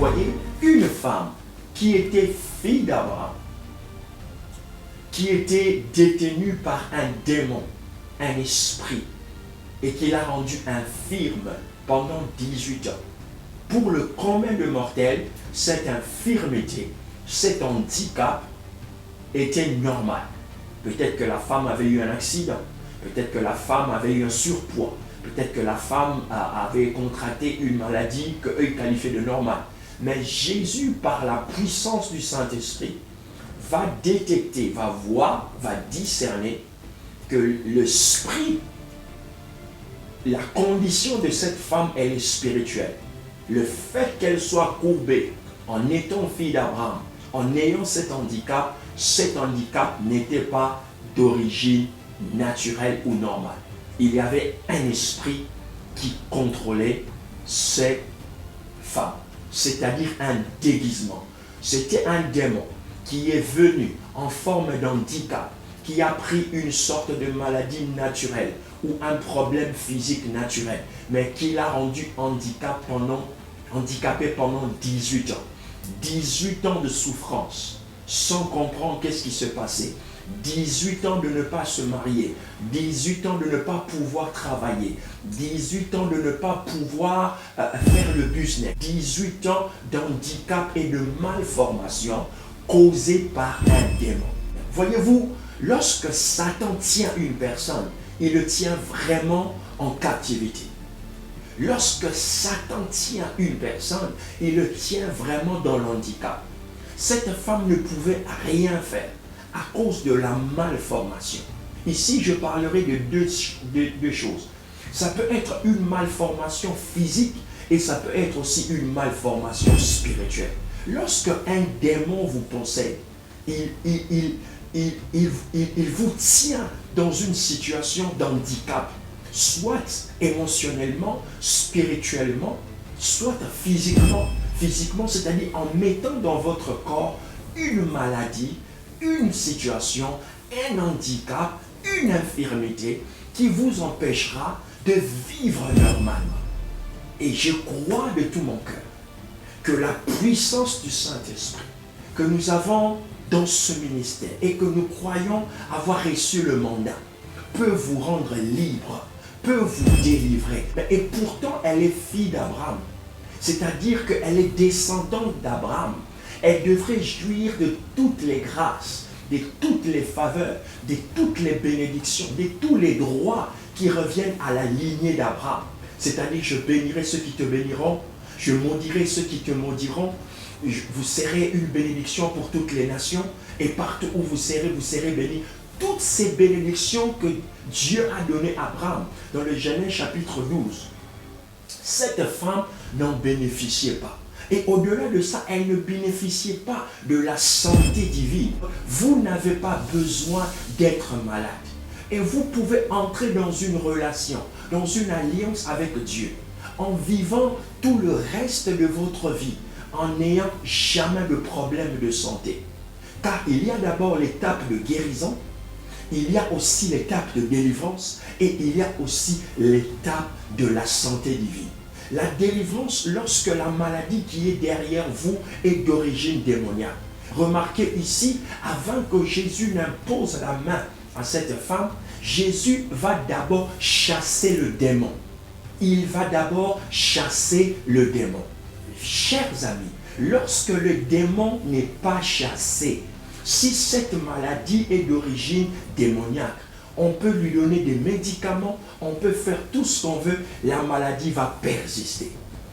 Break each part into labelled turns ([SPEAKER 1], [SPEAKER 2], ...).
[SPEAKER 1] voyez, une femme qui était fille d'Abraham, qui était détenue par un démon, un esprit, et qui l'a rendue infirme pendant 18 ans. Pour le commun de mortels, cette infirmité, cet handicap était normal. Peut-être que la femme avait eu un accident, peut-être que la femme avait eu un surpoids, peut-être que la femme avait contracté une maladie qu'eux qualifiaient de normale. Mais Jésus, par la puissance du Saint-Esprit, va détecter, va voir, va discerner que l'esprit, la condition de cette femme, elle est spirituelle. Le fait qu'elle soit courbée en étant fille d'Abraham, en ayant cet handicap n'était pas d'origine naturelle ou normale. Il y avait un esprit qui contrôlait cette femme, c'est-à-dire un déguisement. C'était un démon qui est venu en forme d'handicap, qui a pris une sorte de maladie naturelle ou un problème physique naturel, mais qui l'a rendu handicapé pendant 18 ans. 18 ans de souffrance, sans comprendre qu'est-ce qui se passait. 18 ans de ne pas se marier, 18 ans de ne pas pouvoir travailler, 18 ans de ne pas pouvoir faire le business, 18 ans d'handicap et de malformation causés par un démon. Voyez-vous, lorsque Satan tient une personne, il le tient vraiment en captivité. Lorsque Satan tient une personne, il le tient vraiment dans l'handicap. Cette femme ne pouvait rien faire à cause de la malformation. Ici, je parlerai de deux choses. Ça peut être une malformation physique et ça peut être aussi une malformation spirituelle. Lorsque un démon vous possède, il vous tient dans une situation d'handicap, soit émotionnellement, spirituellement, soit physiquement. Physiquement, c'est-à-dire en mettant dans votre corps une maladie, une situation, un handicap, une infirmité qui vous empêchera de vivre normalement. Et je crois de tout mon cœur que la puissance du Saint-Esprit que nous avons dans ce ministère et que nous croyons avoir reçu le mandat peut vous rendre libre, peut vous délivrer. Et pourtant, elle est fille d'Abraham. C'est-à-dire qu'elle est descendante d'Abraham. Elle devrait jouir de toutes les grâces, de toutes les faveurs, de toutes les bénédictions, de tous les droits qui reviennent à la lignée d'Abraham. C'est-à-dire, je bénirai ceux qui te béniront, je maudirai ceux qui te maudiront, vous serez une bénédiction pour toutes les nations, et partout où vous serez bénis. Toutes ces bénédictions que Dieu a données à Abraham dans le Genèse chapitre 12, cette femme n'en bénéficiait pas. Et au-delà de ça, elle ne bénéficiait pas de la santé divine. Vous n'avez pas besoin d'être malade. Et vous pouvez entrer dans une relation, dans une alliance avec Dieu, en vivant tout le reste de votre vie, en n'ayant jamais de problème de santé. Car il y a d'abord l'étape de guérison, il y a aussi l'étape de délivrance et il y a aussi l'étape de la santé divine. La délivrance, lorsque la maladie qui est derrière vous est d'origine démoniaque. Remarquez ici, avant que Jésus n'impose la main à cette femme, Jésus va d'abord chasser le démon. Il va d'abord chasser le démon. Chers amis, lorsque le démon n'est pas chassé, si cette maladie est d'origine démoniaque, on peut lui donner des médicaments, on peut faire tout ce qu'on veut, la maladie va persister.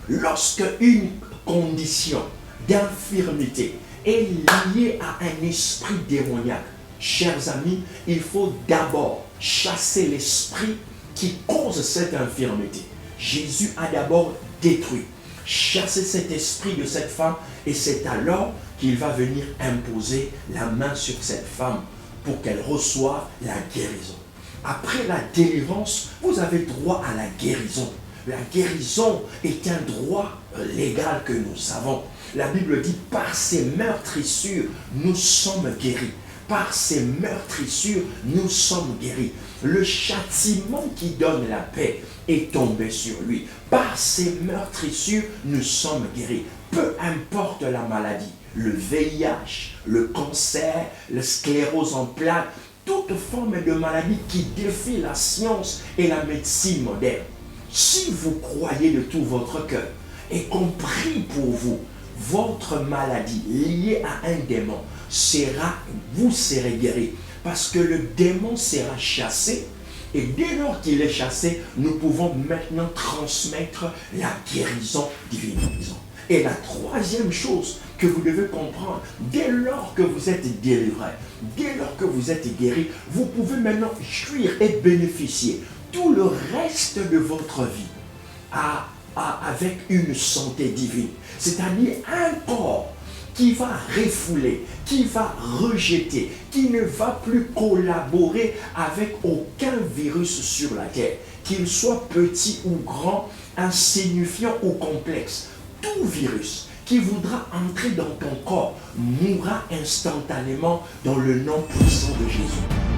[SPEAKER 1] Lorsque une condition d'infirmité est liée à un esprit démoniaque, chers amis, il faut d'abord chasser l'esprit qui cause cette infirmité. Jésus a d'abord détruit, chassé cet esprit de cette femme et c'est alors qu'il va venir imposer la main sur cette femme pour qu'elle reçoive la guérison. Après la délivrance, vous avez droit à la guérison. La guérison est un droit légal que nous avons. La Bible dit, par ses meurtrissures, nous sommes guéris. Par ses meurtrissures, nous sommes guéris. Le châtiment qui donne la paix est tombé sur lui. Par ses meurtrissures, nous sommes guéris. Peu importe la maladie, le VIH, le cancer, la sclérose en plaques, toute forme de maladie qui défie la science et la médecine moderne. Si vous croyez de tout votre cœur et qu'on prie pour vous, votre maladie liée à un démon vous serez guéri. Parce que le démon sera chassé. Et dès lors qu'il est chassé, nous pouvons maintenant transmettre la guérison divine. Et la troisième chose que vous devez comprendre, dès lors que vous êtes délivré, dès lors que vous êtes guéri, vous pouvez maintenant jouir et bénéficier tout le reste de votre vie avec une santé divine. C'est-à-dire un corps qui va refouler, qui va rejeter, qui ne va plus collaborer avec aucun virus sur la terre, qu'il soit petit ou grand, insignifiant ou complexe. Tout virus qui voudra entrer dans ton corps mourra instantanément dans le nom puissant de Jésus.